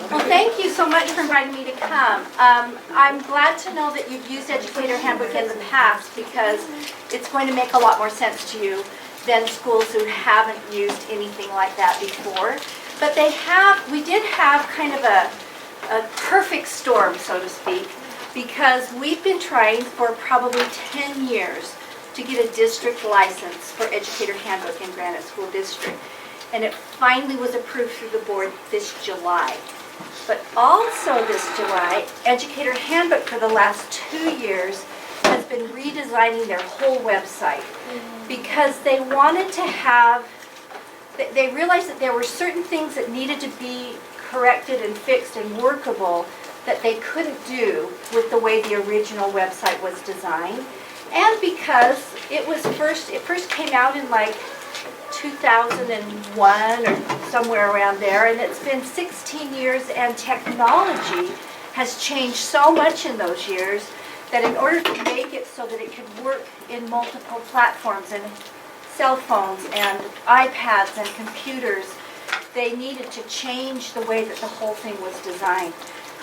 Well, thank you so much for inviting me to come. I'm glad to know that you've used Educator Handbook in the past because it's going to make a lot more sense to you than schools who haven't used anything like that before. But we did have kind of a perfect storm, so to speak, because we've been trying for probably 10 years to get a district license for Educator Handbook in Granite School District. And it finally was approved through the board this July. But also this July, Educator Handbook for the last 2 years has been redesigning their whole website because they wanted to have, they realized that there were certain things that needed to be corrected and fixed and workable that they couldn't do with the way the original website was designed. And because it first came out in like 2001 or somewhere around there, and it's been 16 years, and technology has changed so much in those years that in order to make it so that it could work in multiple platforms and cell phones and iPads and computers, they needed to change the way that the whole thing was designed.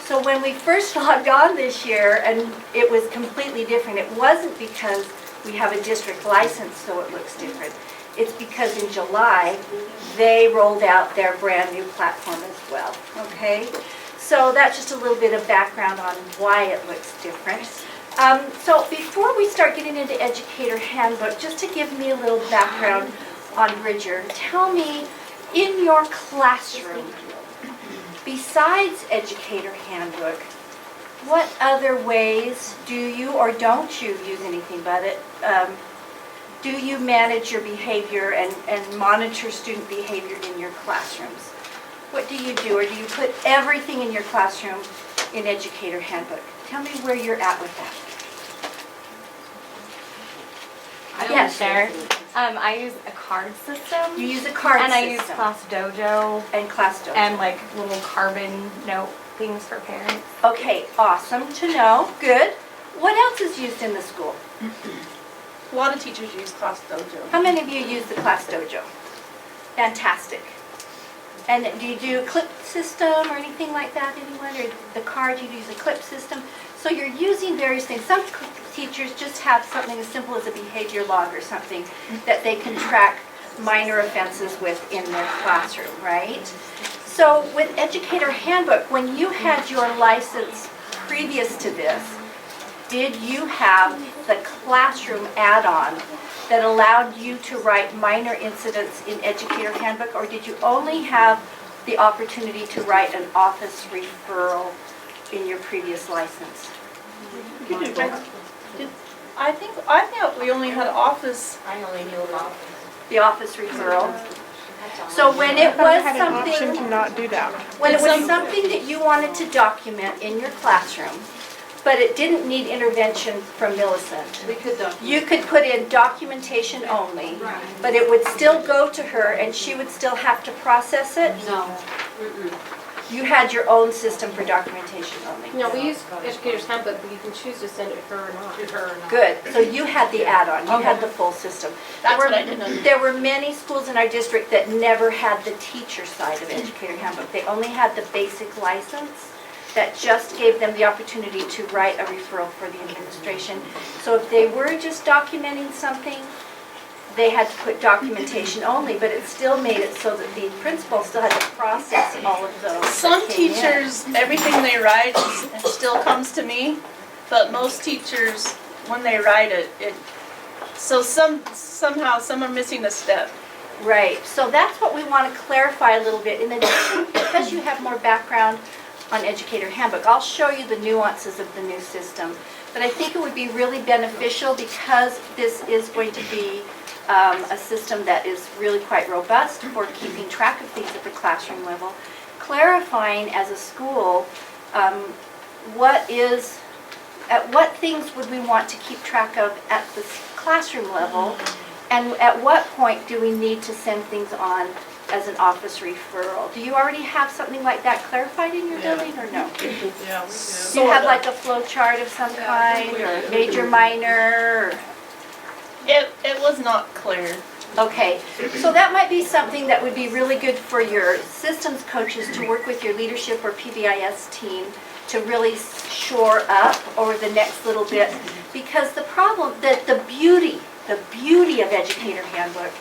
So when we first logged on this year and it was completely different, it wasn't because we have a district license so it looks different. It's because in July, they rolled out their brand new platform as well, okay? So that's just a little bit of background on why it looks different. So before we start getting into Educator Handbook, just to give me a little background on Bridger, tell me, in your classroom, besides Educator Handbook, what other ways do you or don't you use anything but it? Do you manage your behavior and monitor student behavior in your classrooms? What do you do? Or do you put everything in your classroom in Educator Handbook? Tell me where you're at with that. Yes, sir. I use a card system. You use a card and system. I use Class Dojo. And Class Dojo. And like little carbon note things for parents. Okay, awesome to know. Good. What else is used in the school? A lot of teachers use Class Dojo. How many of you use the Class Dojo? Fantastic. And do you do a clip system or anything like that, anyone? Or the card, you use a clip system? So you're using various things. Some teachers just have something as simple as a behavior log or something that they can track minor offenses with in their classroom, right? So with Educator Handbook, when you had your license previous to this, did you have the classroom add-on that allowed you to write minor incidents in Educator Handbook, or did you only have the opportunity to write an office referral in your previous license? I thought we only had office. I only knew about The office referral. So when it was had an option to something, not do that. when it was something that you wanted to document in your classroom, but it didn't need intervention from Millicent, we could you could put in documentation only, but it would still go to her and she would still have to process it. No. You had your own system for documentation only. No, we use Educator's Handbook, but you can choose to send it to her or not. To her or not. Good. So you had the add-on. You had the full system. That's There what were- I didn't understand. There were many schools in our district that never had the teacher side of Educator Handbook. They only had the basic license that just gave them the opportunity to write a referral for the administration. So if they were just documenting something, they had to put documentation only, but it still made it so that the principal still had to process all of those. Some that came in. teachers, everything they write still comes to me, but most teachers, when they write it, so somehow some are missing a step. Right, so that's what we want to clarify a little bit. In addition, because you have more background on Educator Handbook, I'll show you the nuances of the new system. But I think it would be really beneficial because this is going to be a system that is really quite robust for keeping track of things at the classroom level. Clarifying as a school, what things would we want to keep track of at the classroom level, and at what point do we need to send things on as an office referral? Do you already have something like that clarified in your building, or no? Yeah, we do. Do you have like a flow chart of some kind, or major, minor? It was not clear. Okay, so that might be something that would be really good for your systems coaches to work with your leadership or PBIS team to really shore up over the next little bit. Because the problem, the beauty of Educator Handbook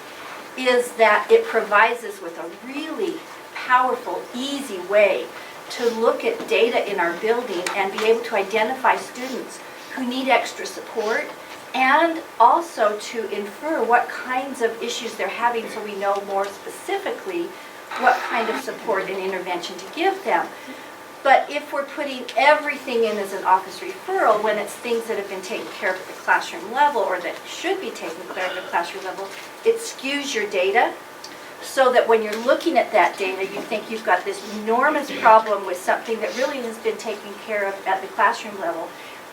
is that it provides us with a really powerful, easy way to look at data in our building and be able to identify students who need extra support, and also to infer what kinds of issues they're having so we know more specifically what kind of support and intervention to give them. But if we're putting everything in as an office referral, when it's things that have been taken care of at the classroom level or that should be taken care of at the classroom level, it skews your data so that when you're looking at that data, you think you've got this enormous problem with something that really has been taken care of at the classroom level.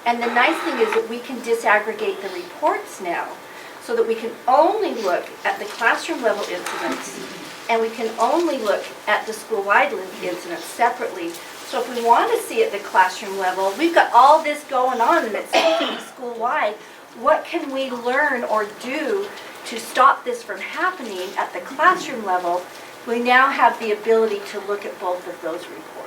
And the nice thing is that we can disaggregate the reports now so that we can only look at the classroom level incidents and we can only look at the school-wide incidents separately. So if we want to see at the classroom level, we've got all this going on and it's supposed to be school-wide. What can we learn or do to stop this from happening at the classroom level? We now have the ability to look at both of those reports.